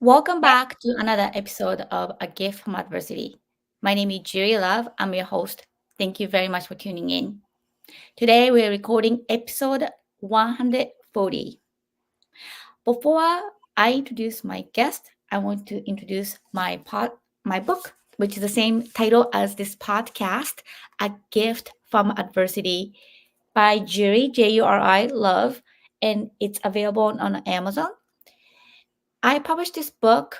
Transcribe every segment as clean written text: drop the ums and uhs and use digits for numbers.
Welcome back to another episode of A Gift from Adversity. My name is Juri Love. I'm your host. Thank you very much for tuning in. Today we're recording episode 140. Before I introduce my guest, I want to introduce my book, which is the same title as this podcast, A Gift from Adversity by Juri, Juri Love, and it's available on Amazon. I published this book.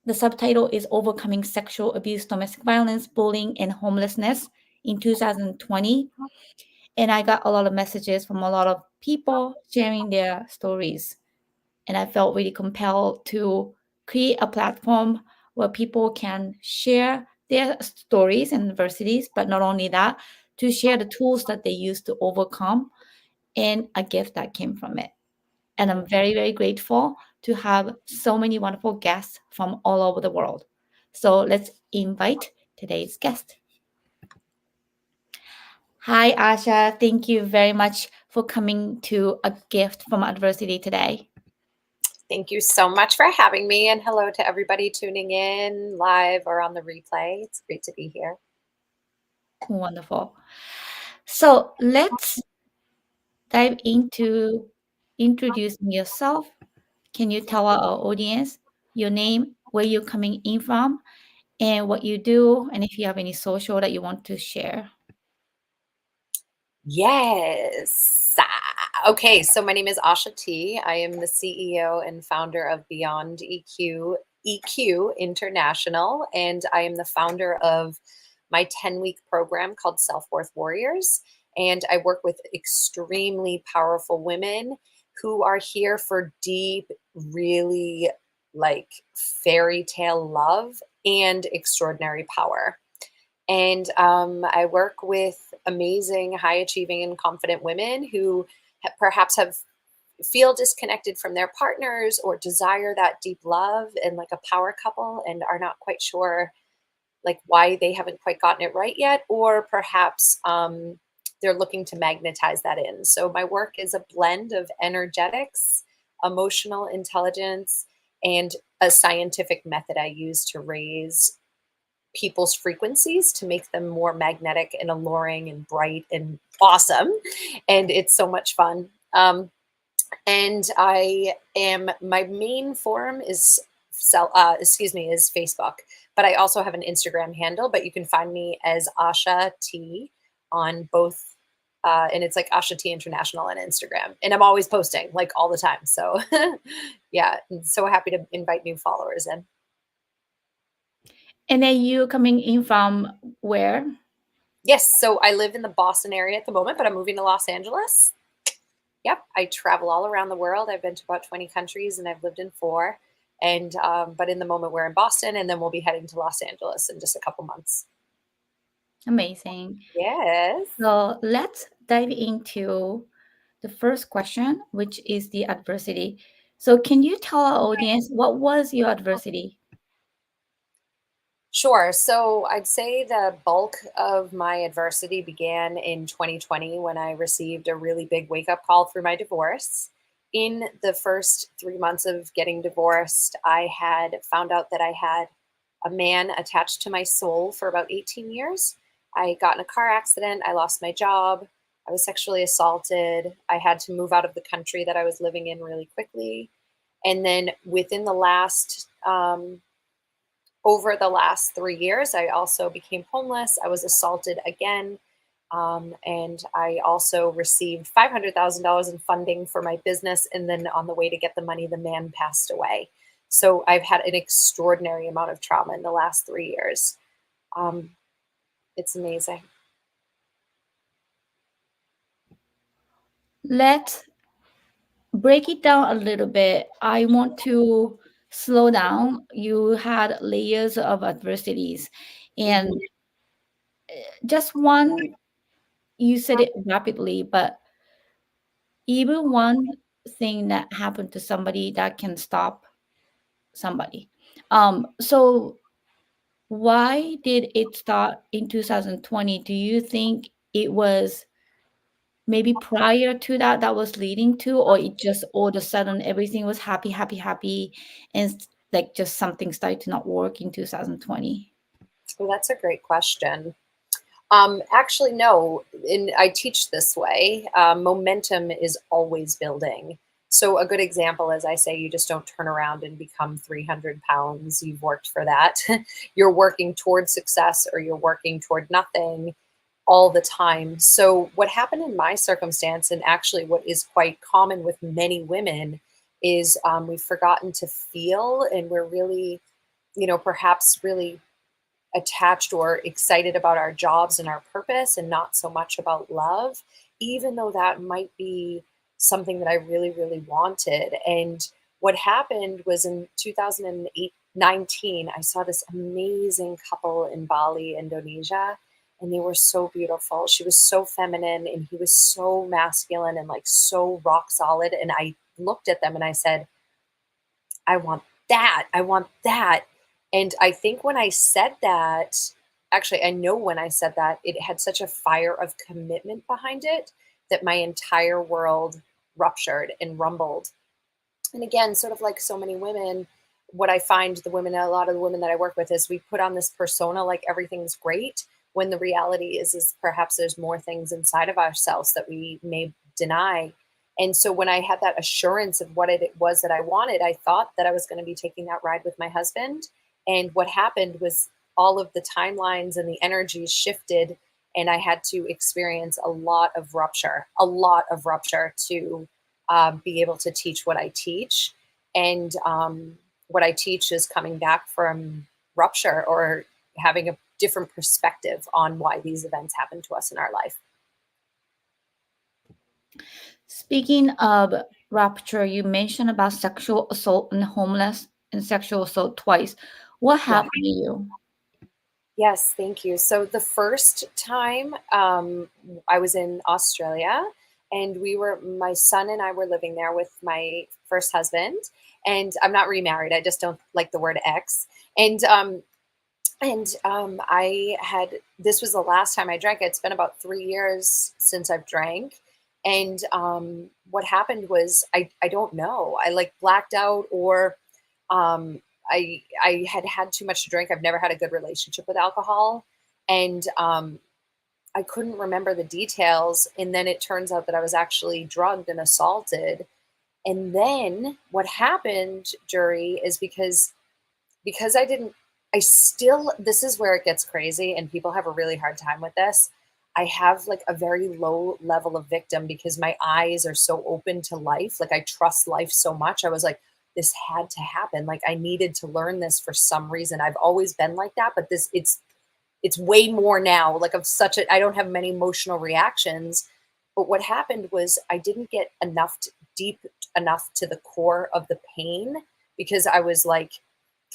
The subtitle is Overcoming Sexual Abuse, Domestic Violence, Bullying, and Homelessness in 2020. And I got a lot of messages from a lot of people sharing their stories. And I felt really compelled to create a platform where people can share their stories and adversities, but not only that, to share the tools that they use to overcome and a gift that came from it. And I'm very, very grateful to have so many wonderful guests from all over the world. So let's invite today's guest. Hi, Asha. Thank you very much for coming to A Gift from Adversity today. Thank you so much for having me, and hello to everybody tuning in live or on the replay. It's great to be here. Wonderful. So let's dive into introducing yourself. Can you tell our audience your name, where you're coming in from, and what you do, and if you have any social that you want to share? Yes. Okay, so my name is Aasha T. I am the CEO and founder of Beyond EQ International, and I am the founder of my 10-week program called Self-Worth Warriors. And I work with extremely powerful women who are here for deep, really like fairy tale love and extraordinary power. And I work with amazing, high achieving, and confident women who perhaps feel disconnected from their partners or desire that deep love and like a power couple and are not quite sure like why they haven't quite gotten it right yet, or perhaps they're looking to magnetize that in. So my work is a blend of energetics, emotional intelligence, and a scientific method I use to raise people's frequencies to make them more magnetic and alluring and bright and awesome. And it's so much fun. And my main form is is Facebook, but I also have an Instagram handle, but you can find me as Aasha T on both. And it's like Aasha T International on Instagram. And I'm always posting like all the time. So yeah, I'm so happy to invite new followers in. And then you coming in from where? Yes, so I live in the Boston area at the moment, but I'm moving to Los Angeles. Yep, I travel all around the world. I've been to about 20 countries and I've lived in 4. And but in the moment we're in Boston, and then we'll be heading to Los Angeles in just a couple months. Amazing. Yes. So let's dive into the first question, which is the adversity. So can you tell our audience what was your adversity? Sure. So I'd say the bulk of my adversity began in 2020 when I received a really big wake up call through my divorce. In the first 3 months of getting divorced, I had found out that I had a man attached to my soul for about 18 years. I got in a car accident. I lost my job. I was sexually assaulted. I had to move out of the country that I was living in really quickly. And then within the last over the last 3 years, I also became homeless. I was assaulted again. And I also received $500,000 in funding for my business. And then on the way to get the money, the man passed away. So I've had an extraordinary amount of trauma in the last 3 years. It's amazing. Let's break it down a little bit. I want to slow down. You had layers of adversities, and Mhm. just one, you said it rapidly, but even one thing that happened to somebody that can stop somebody. So why did it start in 2020? Do you think it was maybe prior to that that was leading to, or it just all of a sudden everything was happy, happy, happy, and like just something started to not work in 2020? Well, that's a great question. Actually, no, and I teach this way. Momentum is always building. So a good example is I say you just don't turn around and become 300 pounds. You've worked for that. You're working toward success or you're working toward nothing all the time. So what happened in my circumstance, and actually what is quite common with many women, is we've forgotten to feel, and we're really, perhaps really attached or excited about our jobs and our purpose and not so much about love, even though that might be something that I really, really wanted. And what happened was in 2019, I saw this amazing couple in Bali, Indonesia, and they were so beautiful. She was so feminine and he was so masculine and like so rock solid. And I looked at them and I said, I want that. I want that. And I think when I said that, actually, I know when I said that, it had such a fire of commitment behind it that my entire world ruptured and rumbled. And again, sort of like so many women, what I find a lot of the women that I work with is we put on this persona like everything's great, when the reality is perhaps there's more things inside of ourselves that we may deny. And so when I had that assurance of what it was that I wanted, I thought that I was going to be taking that ride with my husband. And what happened was all of the timelines and the energies shifted, and I had to experience a lot of rupture to be able to teach what I teach. And what I teach is coming back from rupture or having a different perspective on why these events happen to us in our life. Speaking of rupture, you mentioned about sexual assault and homeless and sexual assault twice. What Yeah. happened to you? Yes, thank you. So the first time I was in Australia, and my son and I were living there with my first husband, and I'm not remarried. I just don't like the word ex. And this was the last time I drank. It's been about 3 years since I've drank. And what happened was, I don't know. I like blacked out, or um, I had too much to drink. I've never had a good relationship with alcohol. And I couldn't remember the details. And then it turns out that I was actually drugged and assaulted. And then what happened, Juri, is because I didn't, I still, this is where it gets crazy and people have a really hard time with this. I have like a very low level of victim because my eyes are so open to life. Like I trust life so much. I was like, this had to happen. Like I needed to learn this for some reason. I've always been like that, but it's way more now. Like I don't have many emotional reactions. But what happened was I didn't get deep enough to the core of the pain because I was like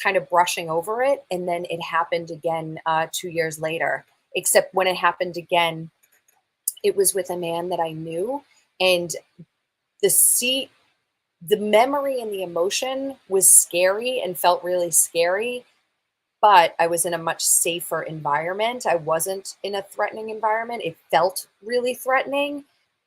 kind of brushing over it. And then it happened again 2 years later, except when it happened again, it was with a man that I knew. And the the memory and the emotion was scary and felt really scary, but I was in a much safer environment. I wasn't in a threatening environment. It felt really threatening.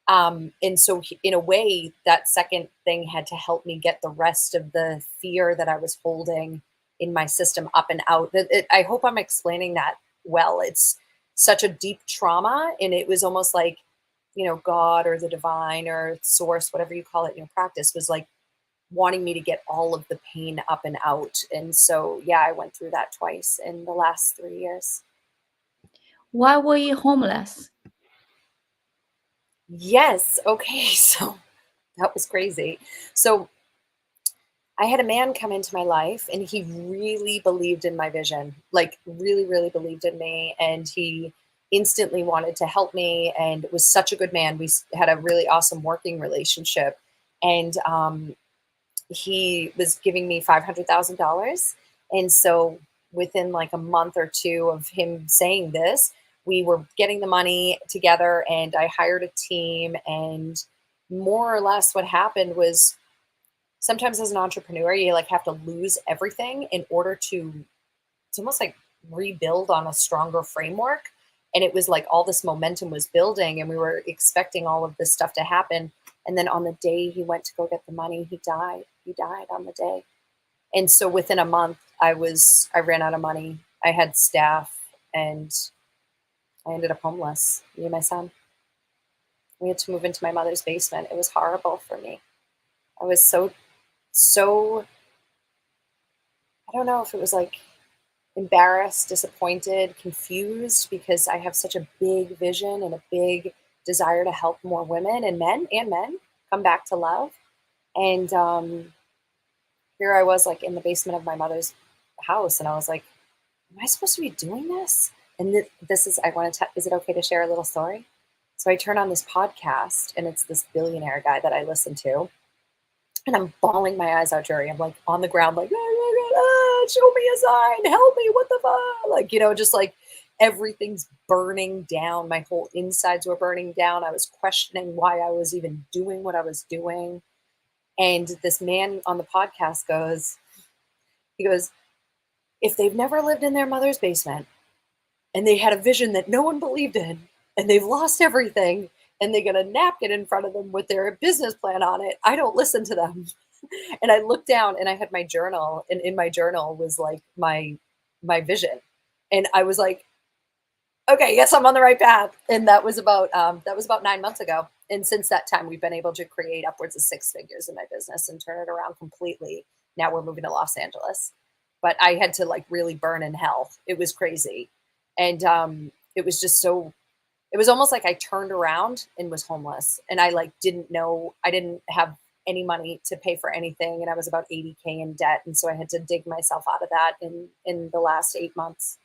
And so, in a way, that second thing had to help me get the rest of the fear that I was holding in my system up and out. I hope I'm explaining that well. It's such a deep trauma, and it was almost like, God or the divine or source, whatever you call it in your practice, was like wanting me to get all of the pain up and out. And so, yeah, I went through that twice in the last 3 years. Why were you homeless? Yes. Okay. So that was crazy. So I had a man come into my life and he really believed in my vision, like really, really believed in me. And he instantly wanted to help me and was such a good man. We had a really awesome working relationship. And he was giving me $500,000. And so within like a month or two of him saying this, we were getting the money together and I hired a team. And more or less what happened was, sometimes as an entrepreneur, you like have to lose everything in order to, it's almost like rebuild on a stronger framework. And it was like all this momentum was building and we were expecting all of this stuff to happen. And then on the day he went to go get the money, he died. He died on the day. And so within a month, I ran out of money. I had staff, and I ended up homeless. Me and my son. We had to move into my mother's basement. It was horrible for me. I was so, I don't know if it was like embarrassed, disappointed, confused, because I have such a big vision and a big desire to help more women and men come back to love. And here I was, like, in the basement of my mother's house, and I was like, "Am I supposed to be doing this?" And this is, I want to. Is it okay to share a little story? So I turn on this podcast, and it's this billionaire guy that I listen to, and I'm bawling my eyes out, Juri. I'm like on the ground, like, "Oh my god, show me a sign, help me, what the fuck?" Like, just like everything's burning down. My whole insides were burning down. I was questioning why I was even doing what I was doing. And this man on the podcast he goes, if they've never lived in their mother's basement and they had a vision that no one believed in and they've lost everything and they got a napkin in front of them with their business plan on it, I don't listen to them. And I looked down and I had my journal, and in my journal was like my vision. And I was like, okay, yes, I'm on the right path. And that was about 9 months ago. And since that time, we've been able to create upwards of six figures in my business and turn it around completely. Now we're moving to Los Angeles, but I had to like really burn in hell. It was crazy, and it was just so. It was almost like I turned around and was homeless, and I like didn't know. I didn't have any money to pay for anything, and I was about 80K in debt, and so I had to dig myself out of that in the last 8 months.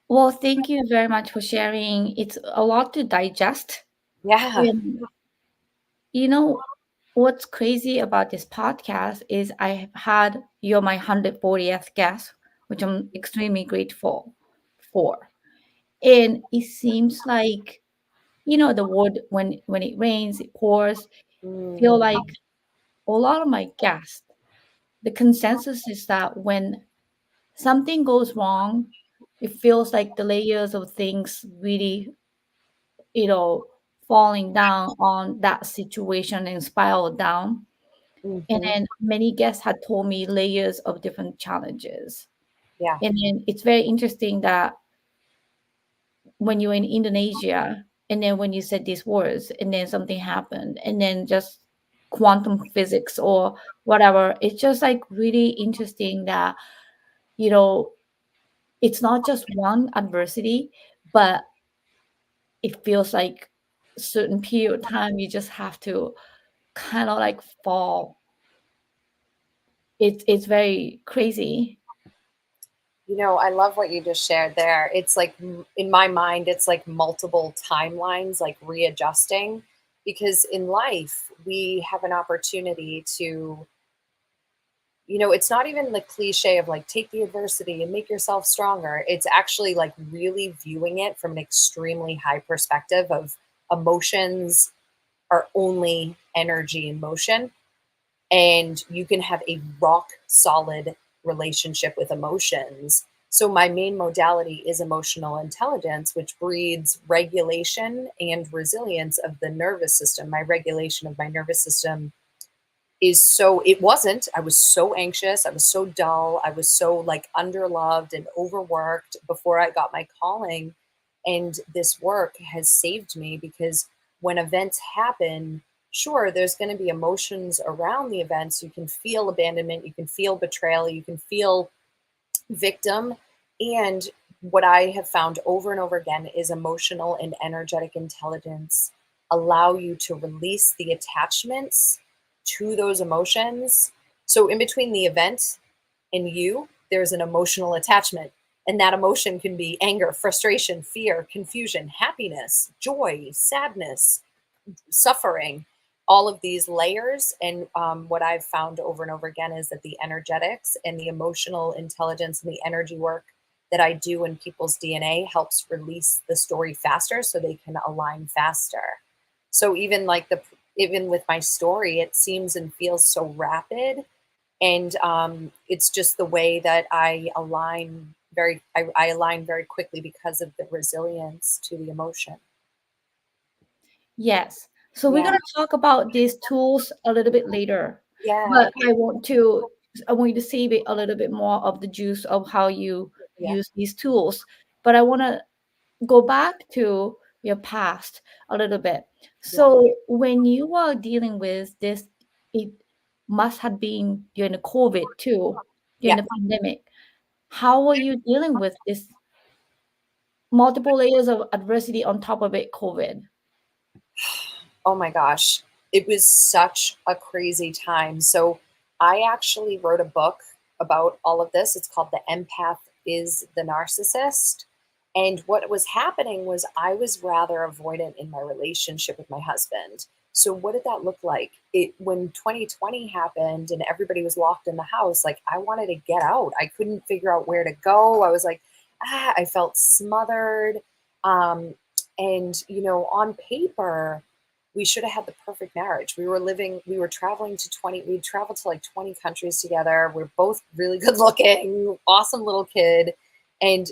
Well, thank you very much for sharing. It's a lot to digest. Yeah. And you know, what's crazy about this podcast is I have had you're my 140th guest, which I'm extremely grateful for. And it seems like, the word when it rains, it pours. Feel Mm, like a lot of my guests, the consensus is that when something goes wrong, it feels like the layers of things really, you know, falling down on that situation and spiral down. And mhm. then many guests had told me layers of different challenges. Yeah. And then it's very interesting that when you're in Indonesia, and then when you said these words, and then something happened, and then just quantum physics or whatever, it's just like really interesting that, you know, it's not just one adversity, but it feels like a certain period of time you just have to kind of like fall. It's very crazy. I love what you just shared there. It's like in my mind, it's like multiple timelines, like readjusting, because in life, we have an opportunity to, it's not even the cliche of like take the adversity and make yourself stronger. It's actually like really viewing it from an extremely high perspective of emotions are only energy in motion, and you can have a rock solid relationship with emotions. So, my main modality is emotional intelligence, which breeds regulation and resilience of the nervous system. My regulation of my nervous system it wasn't, I was so anxious, I was so dull, I was so like underloved and overworked before I got my calling. And this work has saved me because when events happen, sure, there's going to be emotions around the events. You can feel abandonment, you can feel betrayal, you can feel victim. And what I have found over and over again is emotional and energetic intelligence allow you to release the attachments to those emotions. So, in between the event and you, there's an emotional attachment. And that emotion can be anger, frustration, fear, confusion, happiness, joy, sadness, suffering, all of these layers. And what I've found over and over again is that the energetics and the emotional intelligence and the energy work that I do in people's DNA helps release the story faster so they can align faster. So even with my story, it seems and feels so rapid. And it's just the way that I align very quickly because of the resilience to the emotion. Yes. So we're Yeah. gonna talk about these tools a little bit later, Yeah. but I want you to save it a little bit more of the juice of how you Yeah. use these tools. But I want to go back to your past a little bit. Yeah. So when you were dealing with this, it must have been during the COVID too, during Yeah. the pandemic. How were you dealing with this multiple layers of adversity on top of it, COVID? Oh my gosh. It was such a crazy time. So I actually wrote a book about all of this. It's called The Empath is the Narcissist. And what was happening was I was rather avoidant in my relationship with my husband. So what did that look like? It when 2020 happened and everybody was locked in the house, like I wanted to get out. I couldn't figure out where to go. I was like, I felt smothered. Um, and on paper, we should have had the perfect marriage. We were traveling to 20, we traveled to like 20 countries together. We're both really good looking, awesome little kid. And,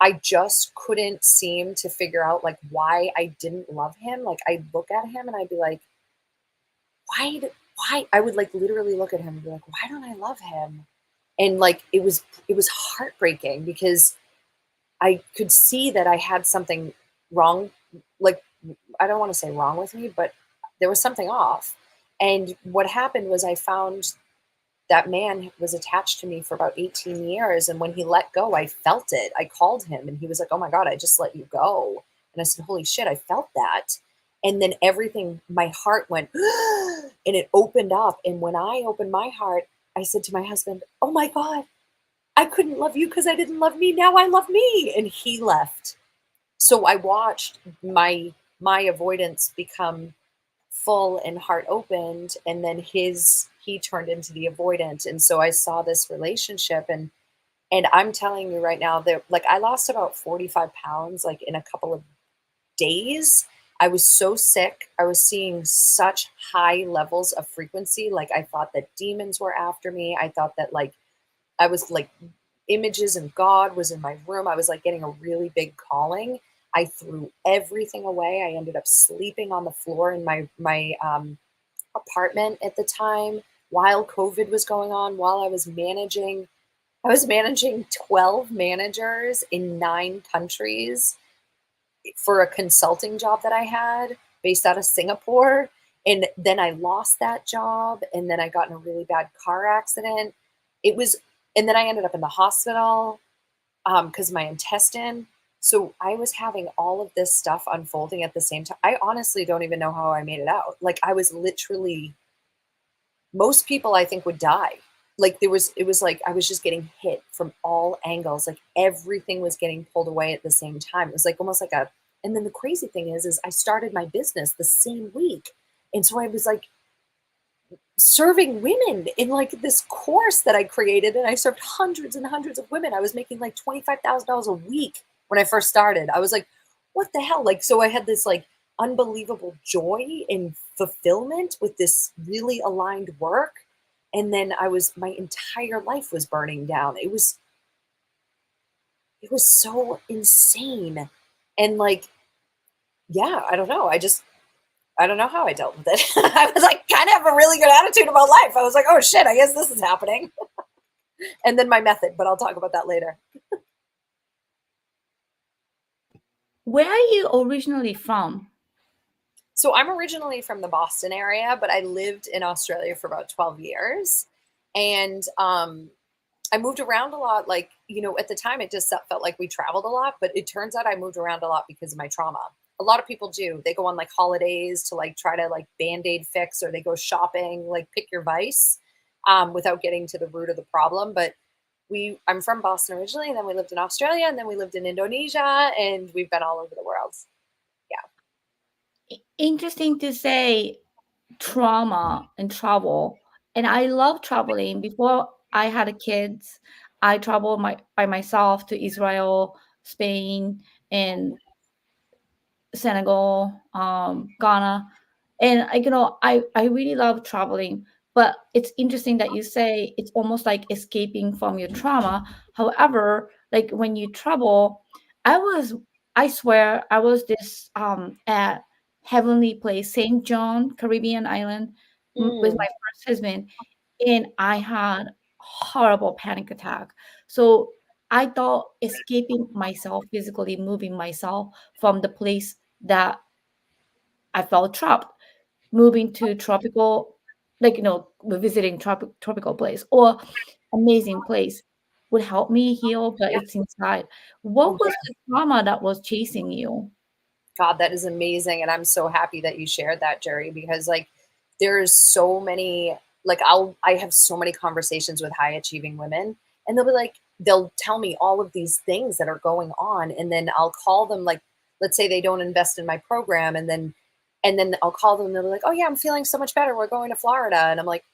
I just couldn't seem to figure out like why I didn't love him. Like I'd look at him and I'd be like, why? I would like literally look at him and be like, why don't I love him? And like, it was heartbreaking because I could see that I had something wrong. Like, I don't want to say wrong with me, but there was something off. And what happened was I found that man was attached to me for about 18 years. And when he let go, I felt it. I called him and he was like, oh my God, I just let you go. And I said, holy shit, I felt that. And then everything, my heart went, and it opened up. And when I opened my heart, I said to my husband, oh my God, I couldn't love you because I didn't love me. Now I love me. And he left. So I watched my avoidance become full and heart opened, and then he turned into the avoidant. And so I saw this relationship, and I'm telling you right now that like I lost about 45 pounds like in a couple of days. I was so sick. I was seeing such high levels of frequency. Like I thought that demons were after me. I thought that like I was like images and God was in my room. I was like getting a really big calling. I threw everything away. I ended up sleeping on the floor in my apartment at the time while COVID was going on, while I was managing 12 managers in 9 countries for a consulting job that I had based out of Singapore. And then I lost that job. And then I got in a really bad car accident. It was, and then I ended up in the hospital because my intestine. So I was having all of this stuff unfolding at the same time. I honestly don't even know how I made it out. Like I was literally, most people I think would die. Like it was like I was just getting hit from all angles. Like everything was getting pulled away at the same time. It was like almost like a, and then the crazy thing is I started my business the same week. And so I was like serving women in like this course that I created, and I served hundreds and hundreds of women. I was making like $25,000 a week when I first started. I was like, what the hell? Like, so I had this like unbelievable joy and fulfillment with this really aligned work. And then my entire life was burning down. It was so insane. And like, yeah, I don't know. I don't know how I dealt with it. I was like, kind of have a really good attitude about life. I was like, oh shit, I guess this is happening. And then my method, but I'll talk about that later. Where are you originally from? So I'm originally from the Boston area, but I lived in Australia for about 12 years. And I moved around a lot. Like, at the time it just felt like we traveled a lot, but it turns out I moved around a lot because of my trauma. A lot of people do. They go on like holidays to like try to like band-aid fix, or they go shopping, like pick your vice, without getting to the root of the problem. But I'm from Boston originally, and then we lived in Australia, and then we lived in Indonesia, and we've been all over the world. Interesting to say trauma and travel. And I love traveling. Before I had kids, I traveled by myself to Israel, Spain, and Senegal, Ghana. And I really love traveling. But it's interesting that you say it's almost like escaping from your trauma. However, like when you travel, I was I swear I was this at heavenly place, St. John, Caribbean island, with Mm, my first husband, and I had horrible panic attack. So I thought escaping myself, physically moving myself from the place that I felt trapped, moving to tropical, like we're visiting tropical place or amazing place would help me heal, but yeah. it's inside. Oh, What yeah. was the trauma that was chasing you? God, that is amazing. And I'm so happy that you shared that, Jerry, because like there's so many, like I have so many conversations with high achieving women, and they'll be like, they'll tell me all of these things that are going on. And then I'll call them, like, let's say they don't invest in my program. And then I'll call them and they'll be like, oh yeah, I'm feeling so much better. We're going to Florida. And I'm like,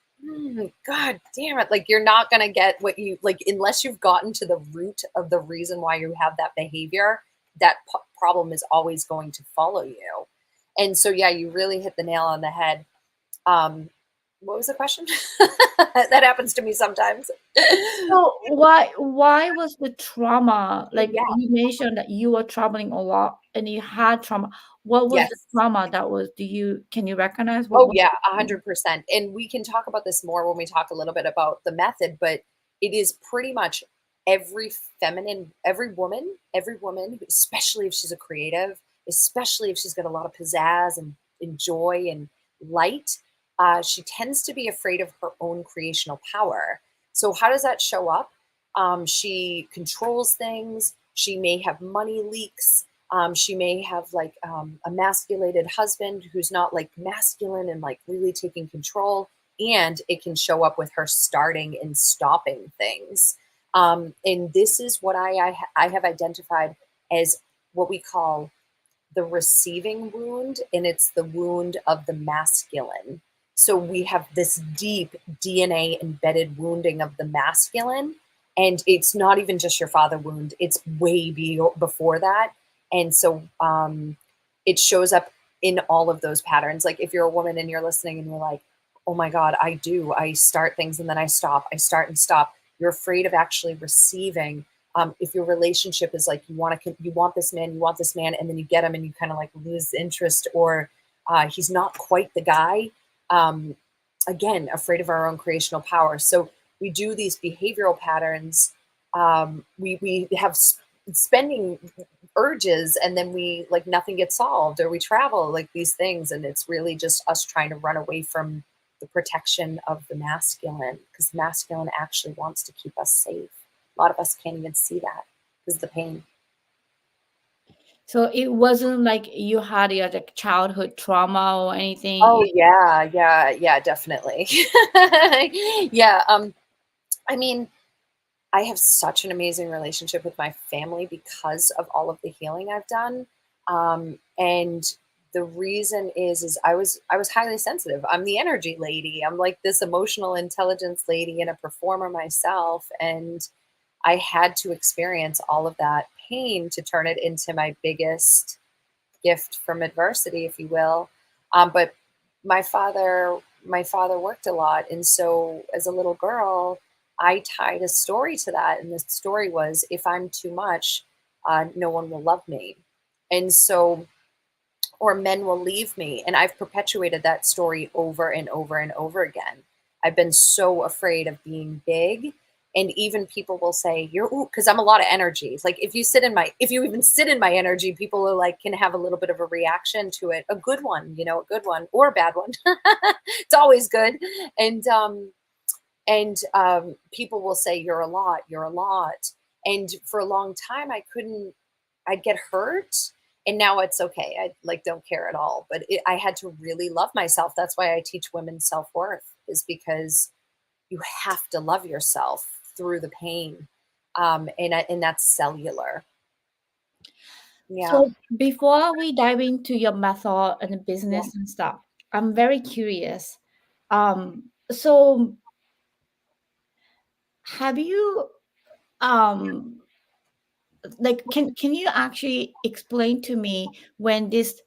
God damn it. Like you're not going to get what you like, unless you've gotten to the root of the reason why you have that behavior. That problem is always going to follow you. And so, yeah, you really hit the nail on the head. Um, what was the question? That happens to me sometimes. So why was the trauma, Oh, like yeah. you mentioned that you were traveling a lot and you had trauma. What was the Yes. trauma that was, can you recognize what Oh, was yeah, it? 100%. And we can talk about this more when we talk a little bit about the method, but it is pretty much every woman, especially if she's a creative, especially if she's got a lot of pizzazz and joy and light, she tends to be afraid of her own creational power. So, how does that show up? She controls things. She may have money leaks. She may have like a masculated husband who's not like masculine and like really taking control. And it can show up with her starting and stopping things. And this is what I have identified as what we call the receiving wound, and it's the wound of the masculine. So we have this deep DNA embedded wounding of the masculine, and it's not even just your father wound, it's way before that. And so it shows up in all of those patterns. Like if you're a woman and you're listening and you're like, oh my God, I start things and then I stop, I start and stop. You're afraid of actually receiving. If your relationship is like you want this man, and then you get him and you kind of like lose interest, or he's not quite the guy. Um, Again, afraid of our own creational power. So we do these behavioral patterns. We have spending urges, and then we like nothing gets solved, or we travel like these things, and it's really just us trying to run away from the protection of the masculine, because the masculine actually wants to keep us safe. A lot of us can't even see that because of the pain. So it wasn't like you had your like childhood trauma or anything. Oh yeah, yeah, yeah, definitely. Yeah. I mean, I have such an amazing relationship with my family because of all of the healing I've done. And the reason is I was highly sensitive. I'm the energy lady. I'm like this emotional intelligence lady and a performer myself. And I had to experience all of that pain to turn it into my biggest gift from adversity, if you will. But my father, my father worked a lot, and so as a little girl, I tied a story to that, and the story was, if I'm too much, no one will love me, and so or men will leave me. And I've perpetuated that story over and over and over again. I've been so afraid of being big. And even people will say, you're, because I'm a lot of energy. Like if you even sit in my energy, people are like, can have a little bit of a reaction to it. A good one, a good one or a bad one. It's always good. And, people will say, you're a lot. And for a long time, I'd get hurt, and now it's okay. I like don't care at all. But I had to really love myself. That's why I teach women self-worth, is because you have to love yourself through the pain. And that's cellular. Yeah. So before we dive into your method and the Yeah. business and stuff, I'm very curious. So have you um like can you actually explain to me when these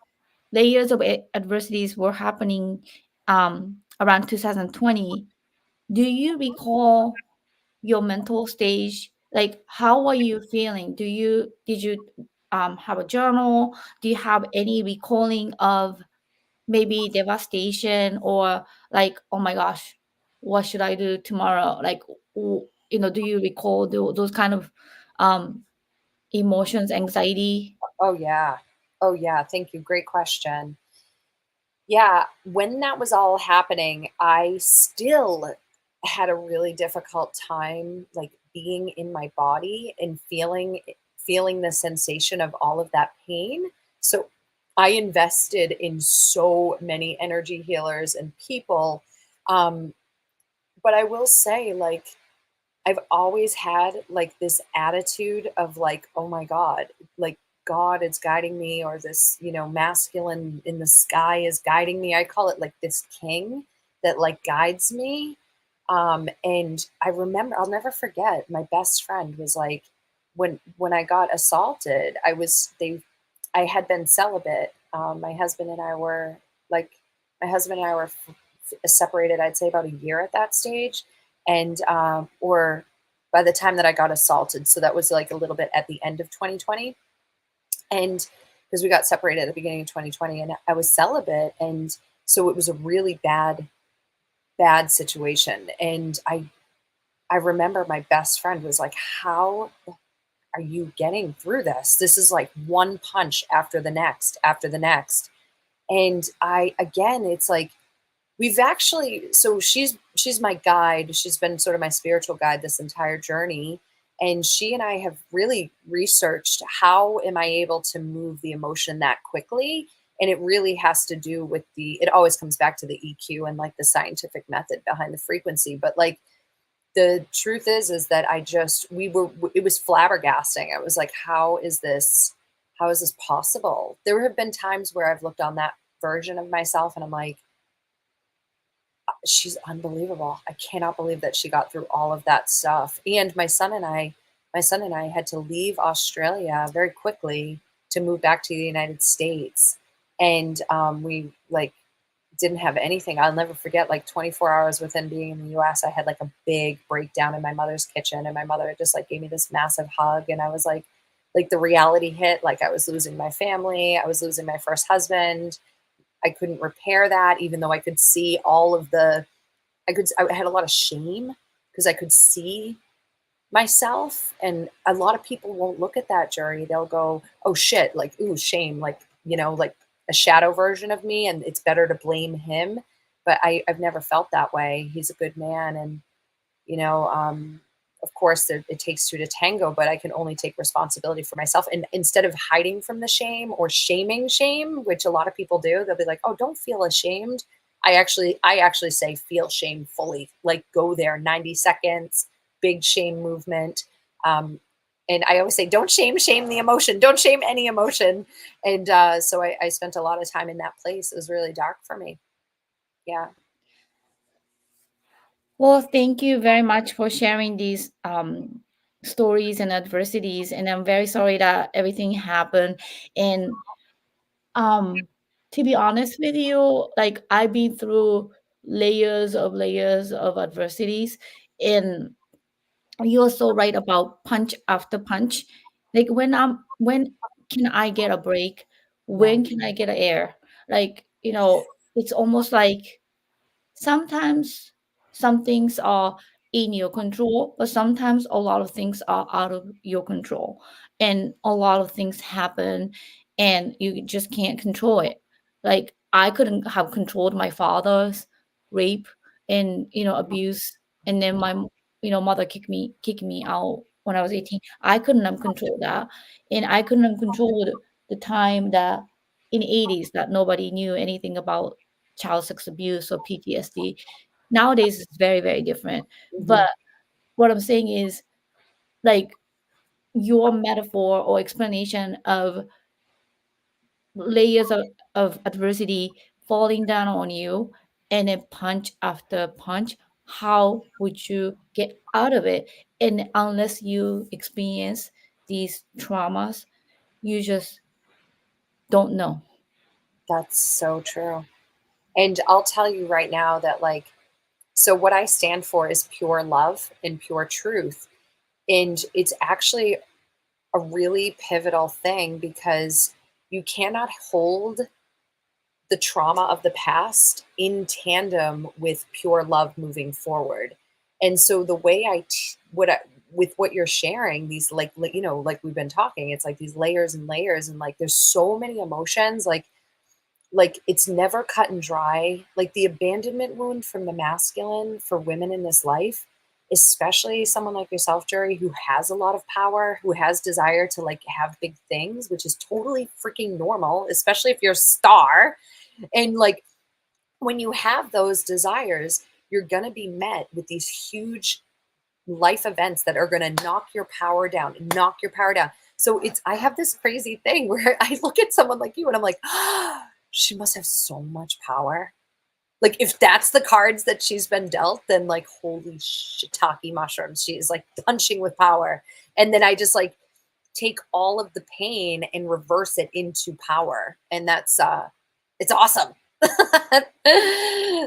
layers of adversities were happening around 2020? Do you recall your mental stage? Like how were you feeling? Did you have a journal? Do you have any recalling of maybe devastation, or like, oh my gosh, what should I do tomorrow? Like, do you recall those kind of um emotions, anxiety? Oh, yeah. Oh, yeah. Thank you. Great question. Yeah, when that was all happening, I still had a really difficult time like being in my body and feeling the sensation of all of that pain. So I invested in so many energy healers and people. Um, but I will say, like, I've always had like this attitude of like, oh my God, like God is guiding me, or this, masculine in the sky is guiding me. I call it like this king that like guides me. And I remember, I'll never forget, my best friend was like, when I got assaulted, I had been celibate. Like, my husband and I were separated, I'd say about a year at that stage, and or by the time that I got assaulted. So that was like a little bit at the end of 2020, and because we got separated at the beginning of 2020, and I was celibate, and so it was a really bad situation. And I remember my best friend was like, "How are you getting through this? This is like one punch after the next, after the next." And I again, it's like we've actually, so she's my guide. She's been sort of my spiritual guide this entire journey. And she and I have really researched how am I able to move the emotion that quickly? And it really has to do with it always comes back to the EQ and like the scientific method behind the frequency. But like the truth is that it was flabbergasting. I was like, how is this possible? There have been times where I've looked on that version of myself and I'm like, she's unbelievable. I cannot believe that she got through all of that stuff. And my son and I had to leave Australia very quickly to move back to the United States. And we like didn't have anything. I'll never forget, like 24 hours within being in the US, I had like a big breakdown in my mother's kitchen, and my mother just like gave me this massive hug. And I was like the reality hit, like I was losing my family, I was losing my first husband. I couldn't repair that, even though I could see all of I had a lot of shame because I could see myself. And a lot of people won't look at that, Jury. They'll go, oh shit, like, ooh, shame, like, like a shadow version of me. And it's better to blame him. But I've never felt that way. He's a good man. And you know um, of course it takes two to tango, but I can only take responsibility for myself. And instead of hiding from the shame or shaming shame, which a lot of people do, they'll be like, oh, don't feel ashamed. I actually say feel shame fully, like go there 90 seconds, big shame movement. Um, and I always say, don't shame the emotion, don't shame any emotion. And so I spent a lot of time in that place. It was really dark for me. Yeah. Well, thank you very much for sharing these stories and adversities. And I'm very sorry that everything happened. And um, to be honest with you, like I've been through layers of adversities. And you're so right about punch after punch. Like when can I get a break? Yeah. When can I get air? Like, it's almost like sometimes some things are in your control, but sometimes a lot of things are out of your control. And a lot of things happen and you just can't control it. Like I couldn't have controlled my father's rape and, abuse. And then my, mother kicked me out when I was 18. I couldn't have controlled that. And I couldn't have controlled the time that in 80s that nobody knew anything about child sex abuse or PTSD. Nowadays, it's very, very different. Hmm. But what I'm saying is, like, your metaphor or explanation of layers of adversity falling down on you and then punch after punch, how would you get out of it? And unless you experience these traumas, you just don't know. That's so true. And I'll tell you right now that, like, so what I stand for is pure love and pure truth. And it's actually a really pivotal thing because you cannot hold the trauma of the past in tandem with pure love moving forward. And so the way with what you're sharing, these like we've been talking, it's like these layers and layers, and like there's so many emotions, like it's never cut and dry. Like the abandonment wound from the masculine for women in this life, especially someone like yourself, Jerry, who has a lot of power, who has desire to like have big things, which is totally freaking normal, especially if you're a star. And like when you have those desires, you're going to be met with these huge life events that are going to knock your power down, knock your power down. So I have this crazy thing where I look at someone like you and I'm like, oh, she must have so much power. Like if that's the cards that she's been dealt, then like holy shiitake mushrooms, she is like punching with power. And then I just like take all of the pain and reverse it into power. And that's it's awesome.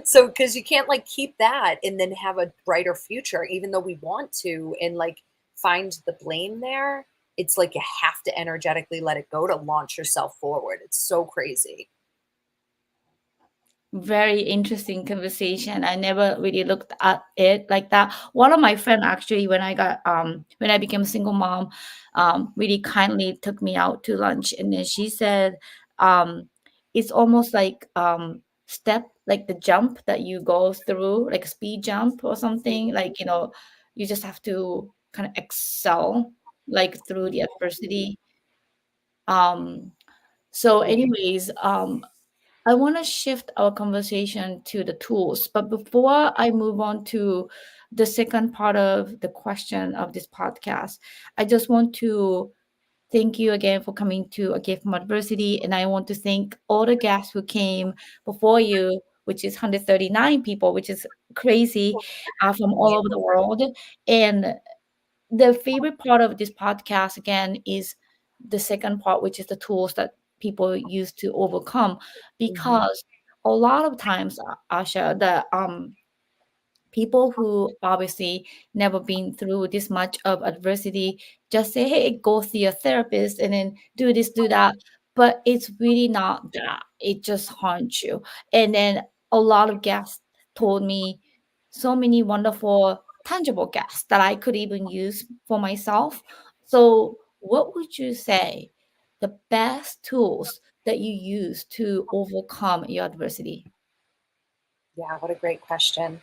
So because you can't like keep that and then have a brighter future, even though we want to, and like find the blame there. It's like you have to energetically let it go to launch yourself forward. It's so crazy. Very interesting conversation. I never really looked at it like that. One of my friend actually, when I became a single mom, really kindly took me out to lunch, and then she said, um, it's almost like step like the jump that you go through, like a speed jump or something. Like you just have to kind of excel like through the adversity. Um, so, anyways, I want to shift our conversation to the tools. But before I move on to the second part of the question of this podcast, I just want to thank you again for coming to A Gift from Adversity. And I want to thank all the guests who came before you, which is 139 people, which is crazy, from all over the world. And the favorite part of this podcast again is the second part, which is the tools that people use to overcome, Mhm. because a lot of times, Asha, the people who obviously never been through this much of adversity just say, hey, go see a therapist and then do this, do that. But it's really not that. It just haunts you. And then a lot of guests told me so many wonderful, tangible guests that I could even use for myself. So, what would you say the best tools that you use to overcome your adversity? Yeah, what a great question.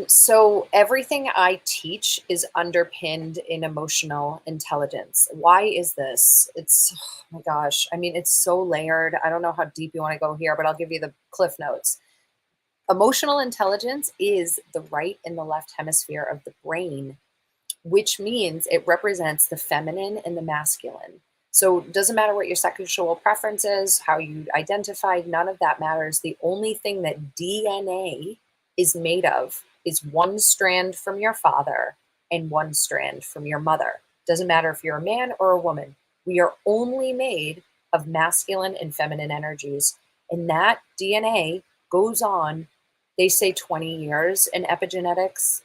So everything I teach is underpinned in emotional intelligence. Why is this? It's, oh my gosh. I mean, it's so layered. I don't know how deep you want to go here, but I'll give you the cliff notes. Emotional intelligence is the right and the left hemisphere of the brain, which means it represents the feminine and the masculine. So it doesn't matter what your sexual preference is, how you identify, none of that matters. The only thing that DNA is made of is one strand from your father and one strand from your mother. Doesn't matter if you're a man or a woman. We are only made of masculine and feminine energies. And that DNA goes on, they say 20 years in epigenetics.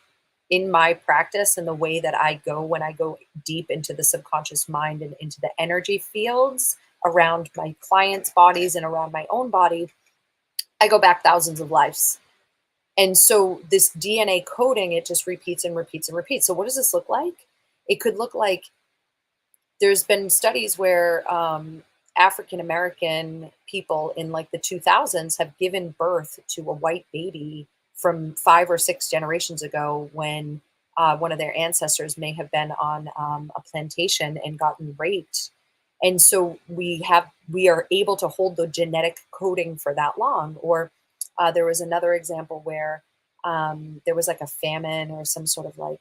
In my practice and the way that I go when I go deep into the subconscious mind and into the energy fields around my clients' bodies and around my own body, I go back thousands of lives. And so this DNA coding, it just repeats and repeats and repeats. So what does this look like? It could look like there's been studies where African American people in like the 2000s have given birth to a white baby from 5 or 6 generations ago, when one of their ancestors may have been on a plantation and gotten raped. And so we are able to hold the genetic coding for that long. Or there was another example where there was like a famine or some sort of like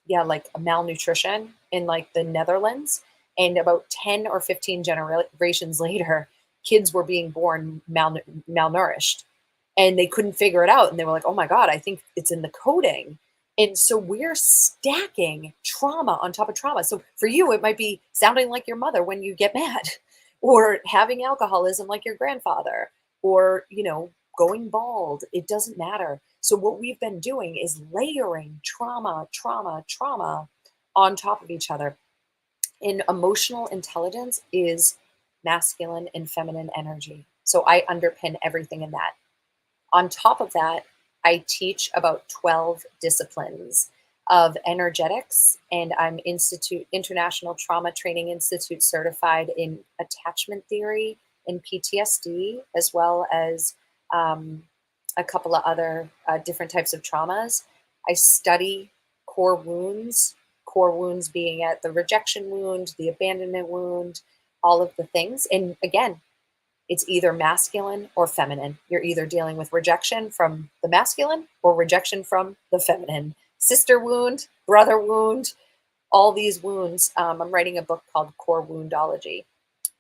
yeah, like a malnutrition in like the Netherlands. And about 10 or 15 generations later, kids were being born malnourished, and they couldn't figure it out. And they were like, oh my God, I think it's in the coding. And so we're stacking trauma on top of trauma. So for you, it might be sounding like your mother when you get mad, or having alcoholism like your grandfather, or, going bald. It doesn't matter. So what we've been doing is layering trauma, trauma, trauma on top of each other. And emotional intelligence is masculine and feminine energy. So I underpin everything in that. On top of that, I teach about 12 disciplines of energetics, and I'm International Trauma Training Institute certified in attachment theory and PTSD, as well as um, a couple of other different types of traumas. I study core wounds being at the rejection wound, the abandonment wound, all of the things. And again, it's either masculine or feminine. You're either dealing with rejection from the masculine or rejection from the feminine. Sister wound, brother wound, all these wounds. I'm writing a book called Core Woundology.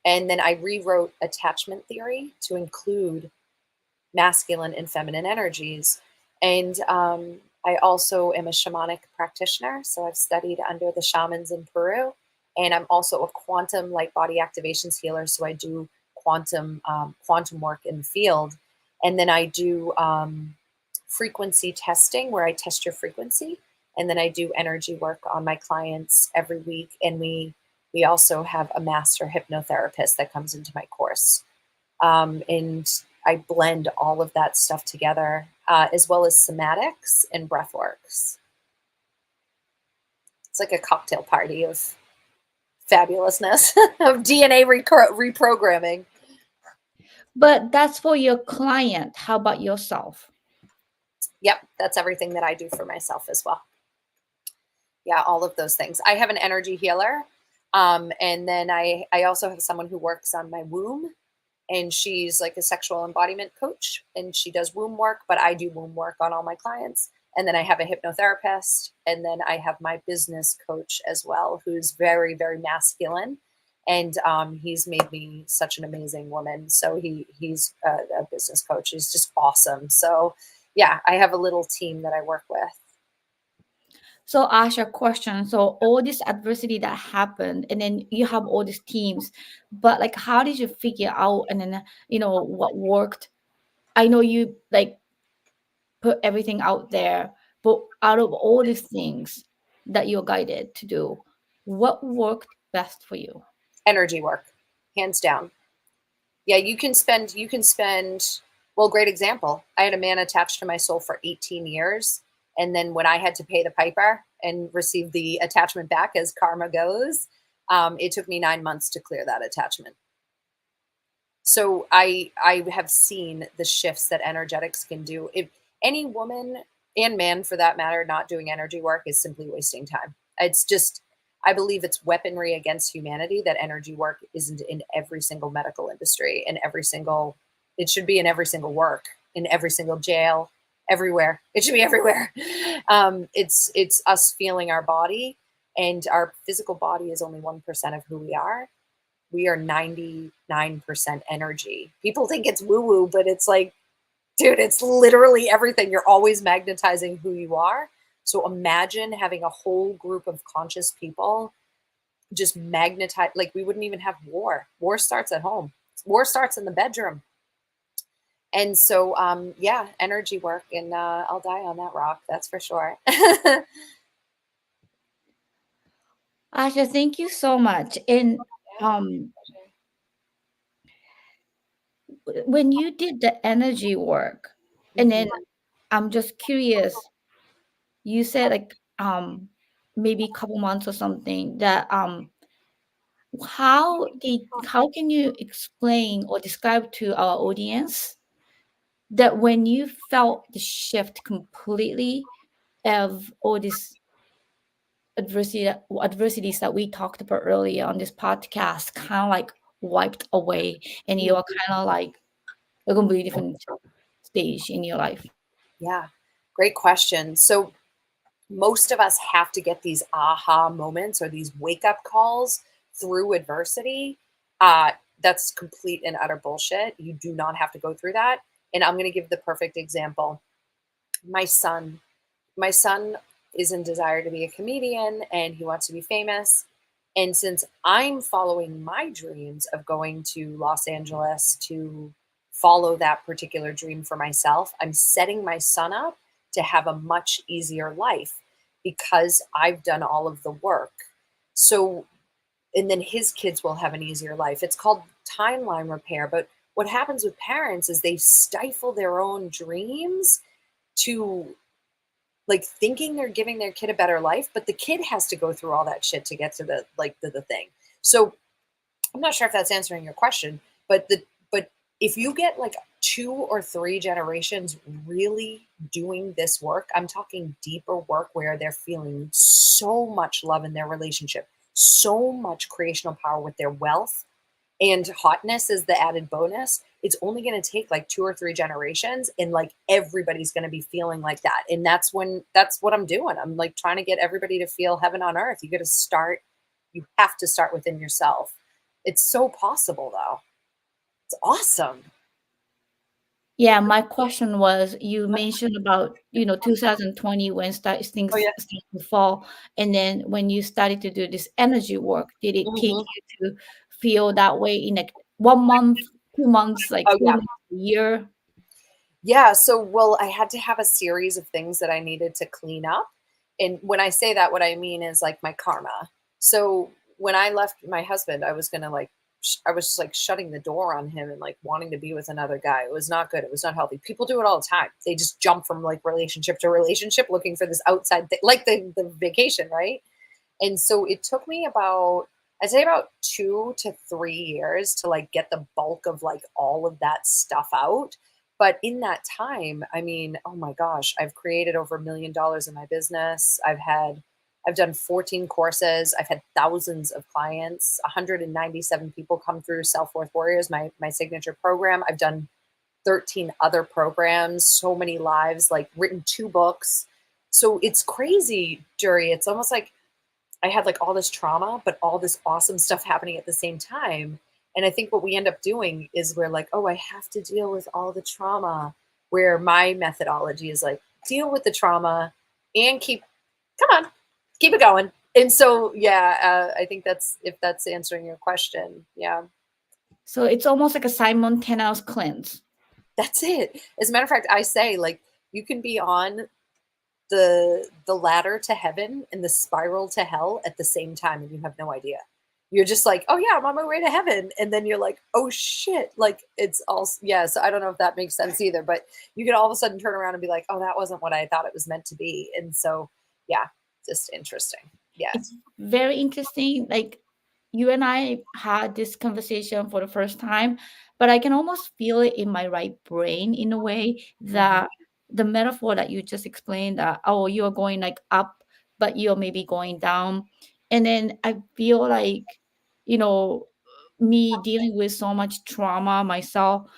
And then I rewrote attachment theory to include masculine and feminine energies. And I also am a shamanic practitioner. So I've studied under the shamans in Peru. And I'm also a quantum light body activations healer. So I do quantum work in the field. And then I do frequency testing where I test your frequency. And then I do energy work on my clients every week. And we also have a master hypnotherapist that comes into my course. And I blend all of that stuff together, as well as somatics and breathworks. It's like a cocktail party of fabulousness of DNA reprogramming. But that's for your client. How about yourself? Yep, that's everything that I do for myself as well. Yeah, all of those things. I have an energy healer, and then I also have someone who works on my womb, and she's like a sexual embodiment coach, and she does womb work, but I do womb work on all my clients. And then I have a hypnotherapist, and then I have my business coach as well, who's very, very masculine. And he's made me such an amazing woman. So he's a business coach. He's just awesome. So yeah, I have a little team that I work with. So ask your question. So all this adversity that happened, and then you have all these teams, but like, how did you figure out, and then what worked? I know you like put everything out there, but out of all these things that you're guided to do, what worked best for you? Energy work, hands down. Yeah, well, great example. I had a man attached to my soul for 18 years. And then when I had to pay the piper and receive the attachment back, as karma goes, it took me 9 months to clear that attachment. So I have seen the shifts that energetics can do. If any woman and man, for that matter, not doing energy work is simply wasting time. It's just, I believe it's weaponry against humanity that energy work isn't in every single medical industry, it should be in every single work, in every single jail, everywhere. It should be everywhere. It's us feeling our body, and our physical body is only 1% of who we are. We are 99% energy. People think it's woo-woo, but it's like, dude, it's literally everything. You're always magnetizing who you are. So imagine having a whole group of conscious people just magnetize. Like, we wouldn't even have war. War starts at home. War starts in the bedroom. And so, yeah, energy work, and I'll die on that rock. That's for sure. Asha, thank you so much. And um, when you did the energy work, and then I'm just curious, you said like maybe a couple months or something that how can you explain or describe to our audience that when you felt the shift completely of all these adversities that we talked about earlier on this podcast kind of like wiped away, and you're kind of like a completely different stage in your life? Yeah, great question. So most of us have to get these aha moments or these wake up calls through adversity. That's complete and utter bullshit. You do not have to go through that. And I'm going to give the perfect example. My son, my son is in desire to be a comedian, and he wants to be famous. And since I'm following my dreams of going to Los Angeles to follow that particular dream for myself, I'm setting my son up to have a much easier life because I've done all of the work. So and then his kids will have an easier life. It's called timeline repair. But what happens with parents is they stifle their own dreams to, like, thinking they're giving their kid a better life, but the kid has to go through all that shit to get to the thing. So I'm not sure if that's answering your question, but if you get like 2 or 3 generations really doing this work, I'm talking deeper work where they're feeling so much love in their relationship, so much creational power with their wealth, and hotness is the added bonus. It's only going to take like 2 or 3 generations, and like everybody's going to be feeling like that. And that's what I'm doing. I'm like trying to get everybody to feel heaven on earth. You have to start within yourself. It's so possible though. It's awesome. Yeah, my question was, you mentioned about, 2020 when Oh things yeah. start to fall, and then when you started to do this energy work, did it take Hmm. you to feel that way in like 1 month, 2 months, like Oh yeah. 3 months, a year? Yeah, so well, I had to have a series of things that I needed to clean up. And when I say that, what I mean is like my karma. So when I left my husband, I was going to like I was just like shutting the door on him and like wanting to be with another guy. It was not good. It was not healthy. People do it all the time. They just jump from like relationship to relationship looking for this outside thing, like the vacation, right? And so it took me about, I'd say about 2 to 3 years to like get the bulk of like all of that stuff out. But in that time, I mean, oh my gosh, I've created over $1 million in my business. I've done 14 courses. I've had thousands of clients, 197 people come through Self Worth Warriors, my signature program. I've done 13 other programs, so many lives, like written 2 books. So it's crazy, Juri. It's almost like I had like all this trauma, but all this awesome stuff happening at the same time. And I think what we end up doing is we're like, oh, I have to deal with all the trauma. Where my methodology is like, deal with the trauma and come on, keep it going. And so, yeah, I think that's, if that's answering your question. Yeah, So it's almost like a simultaneous cleanse. that's it. As a matter of fact, I say like, you can be on the ladder to heaven and the spiral to hell at the same time, and you have no idea. You're just like, oh yeah, I'm on my way to heaven, and then you're like, oh shit, like it's all, yeah. So I don't know if that makes sense either, but you can all of a sudden turn around and be like, oh, that wasn't what I thought it was meant to be. And so yeah, just interesting. Yeah. It's very interesting. Like, you and I had this conversation for the first time, but I can almost feel it in my right brain in a way Mhm. that the metaphor that you just explained, that, oh, you're going like up, but you're maybe going down. And then I feel like, you know, me dealing with so much trauma myself,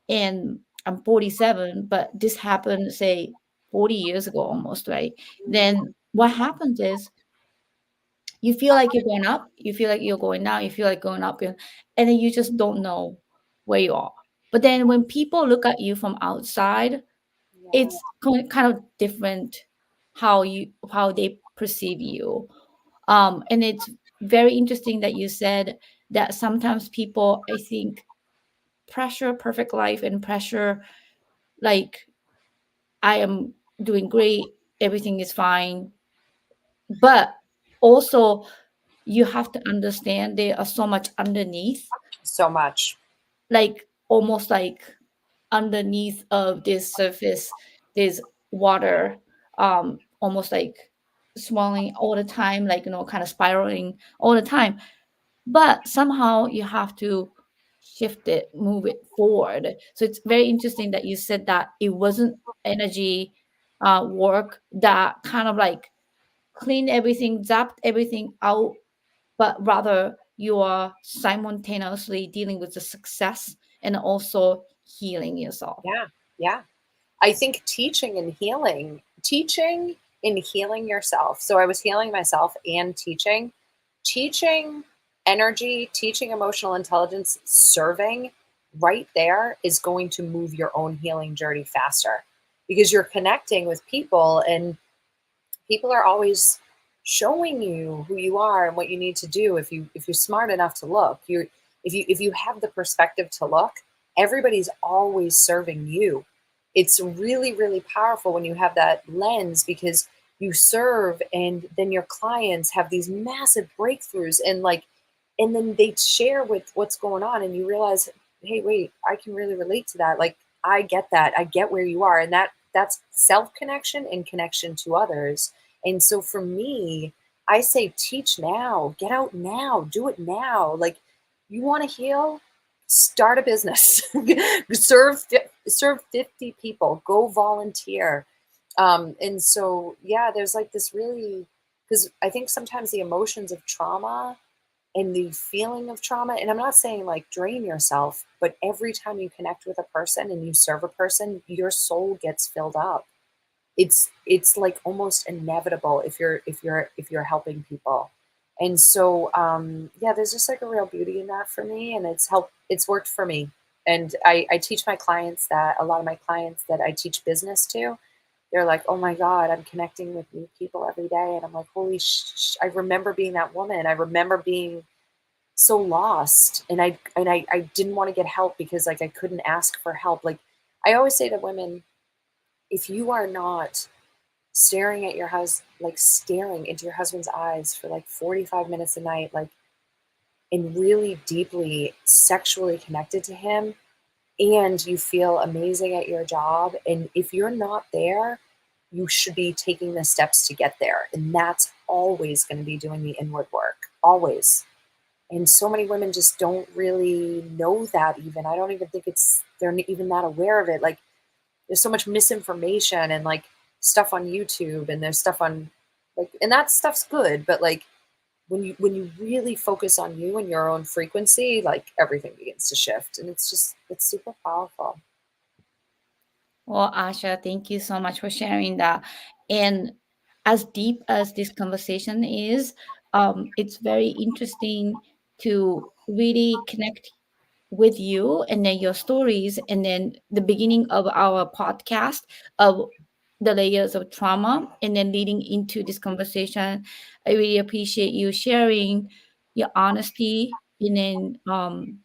and I'm 47, but this happened, say, 40 years ago almost, right? Then what happens is, you feel like you're going up, you feel like you're going down, you feel like going up, and then you just don't know where you are. But then when people look at you from outside, Yeah. it's kind of different how they perceive you. And it's very interesting that you said that sometimes people, I think, pressure perfect life and pressure like, I am doing great, everything is fine. But also, you have to understand there are so much underneath, So much. like almost like underneath of this surface, there's water, almost like swelling all the time, like, kind of spiraling all the time. But somehow you have to shift it, move it forward. So it's very interesting that you said that it wasn't energy work that kind of like cleaned everything, zapped everything out, but rather you are simultaneously dealing with the success and also healing yourself. Yeah. Yeah. I think teaching and healing yourself. So I was healing myself and teaching energy, teaching emotional intelligence, serving right there is going to move your own healing journey faster, because you're connecting with people, and people are always showing you who you are and what you need to do. If you're smart enough to look, you if you have the perspective to look, everybody's always serving you. It's really, really powerful when you have that lens, because you serve and then your clients have these massive breakthroughs, and like And then they share with what's going on, and you realize, hey, wait, I can really relate to that. Like, I get that. I get where you are. And that's self-connection and connection to others. And so for me, I say teach now, get out now, do it now. Like, you want to heal, start a business, serve 50 people, go volunteer. And so yeah, there's like this really, because I think sometimes the emotions of trauma and the feeling of trauma, and I'm not saying like drain yourself, but every time you connect with a person and you serve a person, your soul gets filled up. It's like almost inevitable if you're helping people. And so yeah, there's just like a real beauty in that for me, and it's worked for me. And I teach my clients that, a lot of my clients that I teach business to, they're like, oh my God, I'm connecting with new people every day. And I'm like, holy I remember being that woman. I remember being so lost, and I didn't want to get help because like I couldn't ask for help. Like, I always say to women, if you are not staring at your husband, like staring into your husband's eyes for like 45 minutes a night, like, and really deeply sexually connected to him, and you feel amazing at your job, and if you're not there, you should be taking the steps to get there. And that's always going to be doing the inward work, always. And so many women just don't really know that. Even I don't even think they're even that aware of it. Like, there's so much misinformation and like stuff on YouTube, and there's stuff on, like, and that stuff's good, but like when you really focus on you and your own frequency, like everything begins to shift, and it's super powerful. Well, Asha, thank you so much for sharing that. And as deep as this conversation is, it's very interesting to really connect with you and then your stories, and then the beginning of our podcast of the layers of trauma, and then leading into this conversation. I really appreciate you sharing your honesty, and then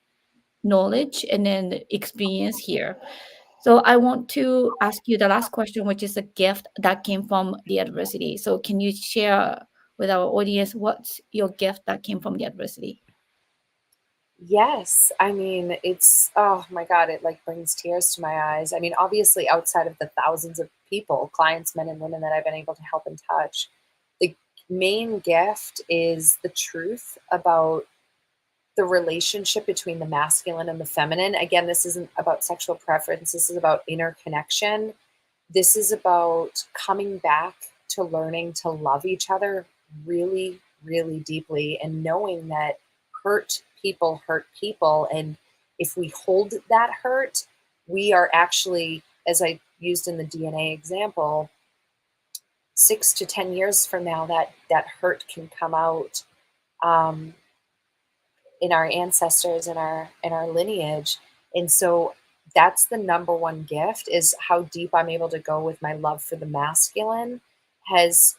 knowledge, and then experience here. So I want to ask you the last question, which is a gift that came from the adversity. So can you share with our audience what's your gift that came from the adversity? Yes, I mean, it's, oh my God, it like brings tears to my eyes. I mean, obviously, outside of the thousands of people, clients, men and women that I've been able to help and touch, the main gift is the truth about the relationship between the masculine and the feminine. Again, this isn't about sexual preference, this is about inner connection. This is about coming back to learning to love each other really, really deeply, and knowing that hurt people. And if we hold that hurt, we are actually, as I used in the DNA example, 6 to 10 years from now, that hurt can come out um, in our ancestors and our lineage. And so that's the number one gift, is how deep I'm able to go with my love for the masculine has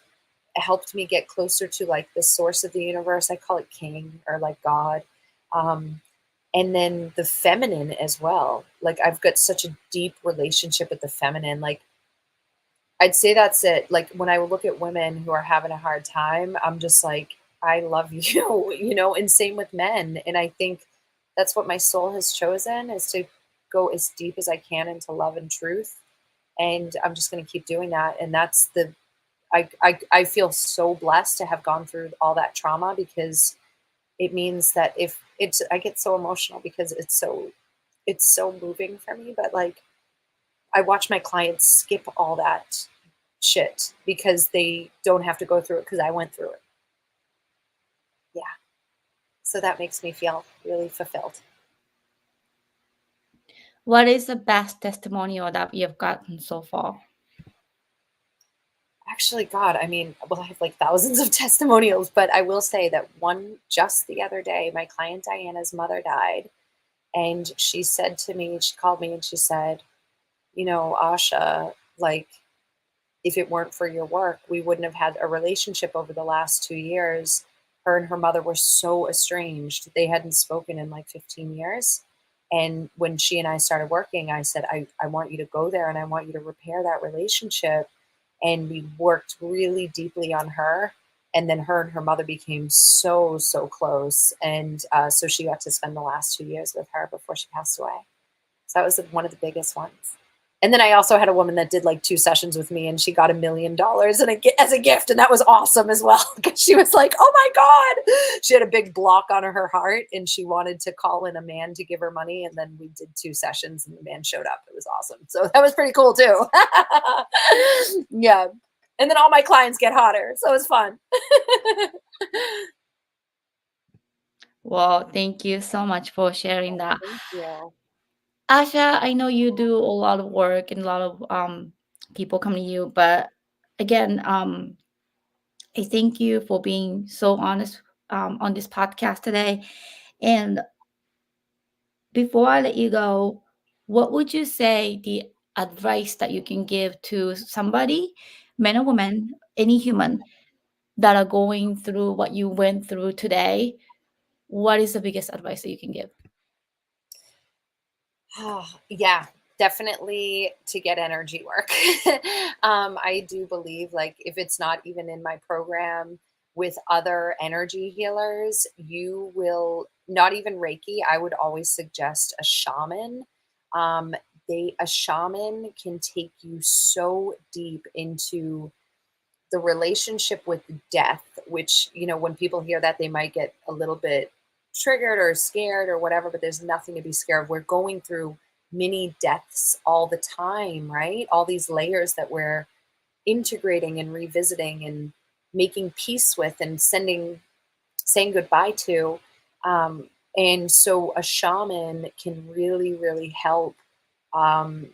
helped me get closer to like the source of the universe. I call it king, or like God. um, and then the feminine as well. Like, I've got such a deep relationship with the feminine. Like, I'd say that's it. Like, when I look at women who are having a hard time, I'm just like, I love you, and same with men. And I think that's what my soul has chosen, is to go as deep as I can into love and truth. And I'm just going to keep doing that. And that's I feel so blessed to have gone through all that trauma, because it means that if it's, I get so emotional because it's so moving for me. But like, I watch my clients skip all that shit because they don't have to go through it, because I went through it. Yeah. So that makes me feel really fulfilled. What is the best testimonial that you've gotten so far? Actually, God, I mean, well, I have like thousands of testimonials, but I will say that one, just the other day, my client Diana's mother died. And she said to me, she called me and she said, Asha, like, if it weren't for your work, we wouldn't have had a relationship over the last 2 years. Her and her mother were so estranged. They hadn't spoken in like 15 years. And when she and I started working, I said, I want you to go there and I want you to repair that relationship. And we worked really deeply on her. And then her and her mother became so, so close. And so she got to spend the last 2 years with her before she passed away. So that was one of the biggest ones. And then I also had a woman that did like 2 sessions with me, and she got $1 million as a gift, and that was awesome as well, because she was like, "Oh my god!" She had a big block on her heart, and she wanted to call in a man to give her money, and then we did 2 sessions, and the man showed up. It was awesome. So that was pretty cool too. Yeah, and then all my clients get hotter, so it's fun. Well, thank you so much for sharing that. Thank you. Asha, I know you do a lot of work and a lot of people come to you, but again, I thank you for being so honest on this podcast today. And before I let you go, what would you say the advice that you can give to somebody, man or woman, any human that are going through what you went through today? What is the biggest advice that you can give? Yeah, definitely to get energy work. I do believe, like, if it's not even in my program with other energy healers, you will not even Reiki. I would always suggest a shaman. Um, a shaman can take you so deep into the relationship with death, which, when people hear that, they might get a little bit triggered or scared or whatever, but there's nothing to be scared of. We're going through mini deaths all the time, right? All these layers that we're integrating and revisiting and making peace with and saying goodbye to. And so a shaman can really, really help um,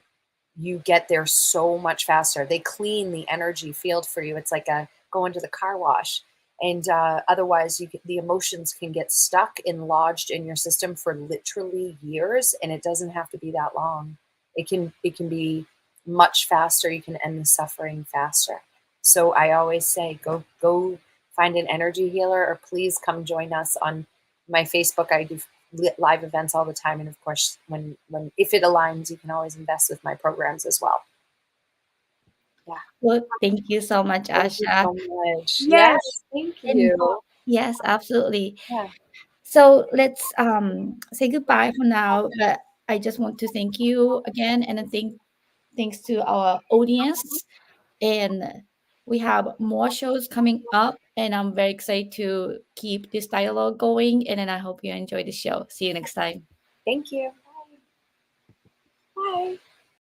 you get there so much faster. They clean the energy field for you. It's like going to the car wash. And otherwise, the emotions can get stuck and lodged in your system for literally years, and it doesn't have to be that long. It can be much faster. You can end the suffering faster. So I always say, go find an energy healer, or please come join us on my Facebook. I do live events all the time, and of course, when if it aligns, you can always invest with my programs as well. Yeah. Well, thank you so much, Thank you Asha. so much. Yes, Yes, thank and you. yes, absolutely. Yeah. So let's say goodbye for now. But I just want to thank you again, and then thanks to our audience. And we have more shows coming up, and I'm very excited to keep this dialogue going. And then I hope you enjoy the show. See you next time. Thank you. Bye. Bye.